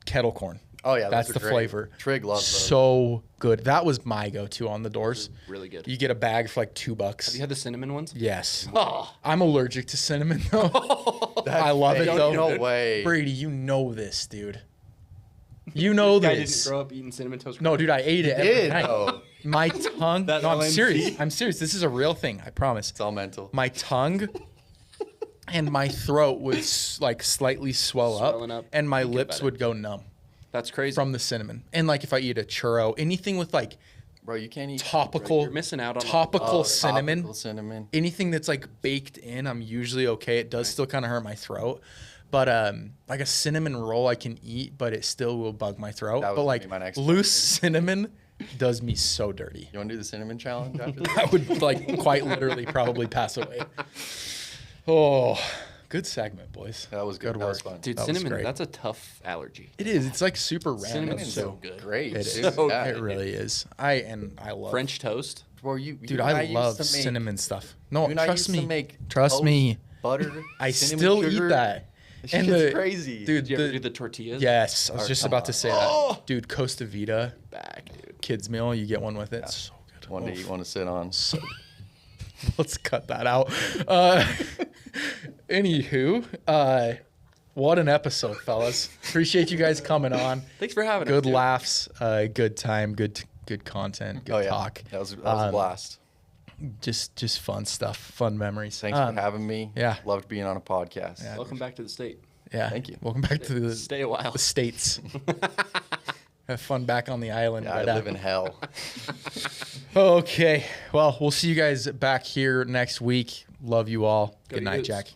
Kettle corn. Oh, yeah. That's those the are great. flavor. Trig loves those. So good. That was my go-to on the doors. Really good. You get a bag for like $2. Have you had the cinnamon ones? Yes. Oh, I'm allergic to cinnamon though. I love it fake. though. No way. Brady, you know this, dude. You know guy didn't this. grow up eating cinnamon toast. No, dude, I ate it every Did, night. though. My tongue. That No, I'm LMP. serious. I'm serious. This is a real thing. I promise. It's all mental. My tongue and my throat would like slightly Swelling up, up, and my thinking lips about would go numb That's crazy. from the cinnamon. And like if I eat a churro, anything with like Bro, you can't eat topical, You're missing out on topical cinnamon. Topical cinnamon. Anything that's like baked in, I'm usually okay. It does still kind of hurt my throat, but like a cinnamon roll I can eat, but it still will bug my throat. That was But gonna like be my next loose cinnamon does me so dirty. You want to do the cinnamon challenge after this? I would like quite literally probably pass away. Oh, good segment, boys. That was good. Good That was work. fun. Dude, That was cinnamon, great. that's a tough allergy. It is. It's like super random. Cinnamon's It's so good. Great. It is. So Yeah. It really is. I love French toast. Bro, Dude, you and I used love to make- cinnamon stuff. No, you and I trust used me. to make Trust toast, me. Butter. I cinnamon still sugar. eat that. This And shit's the crazy. dude, Did you ever do the tortillas? yes, I was Or just come about on. to say Oh! that. Dude, Costa Vida. Back, dude. kids meal. You get one with it. Yeah. So good. One to eat, one to sit on. So, let's cut that out. Anywho, what an episode, fellas. Appreciate you guys coming on. Thanks for having us. Good laughs, good time, good content, good talk. That was a blast. Just fun stuff, fun memories. Thanks for having me. Yeah. Loved being on a podcast. Yeah. Welcome back to the state. Yeah. Thank you. Welcome back to the Stay a while. the States. Have fun back on the island. Yeah, I live in hell. Okay. Well, we'll see you guys back here next week. Love you all. Good night, Utes. Jack.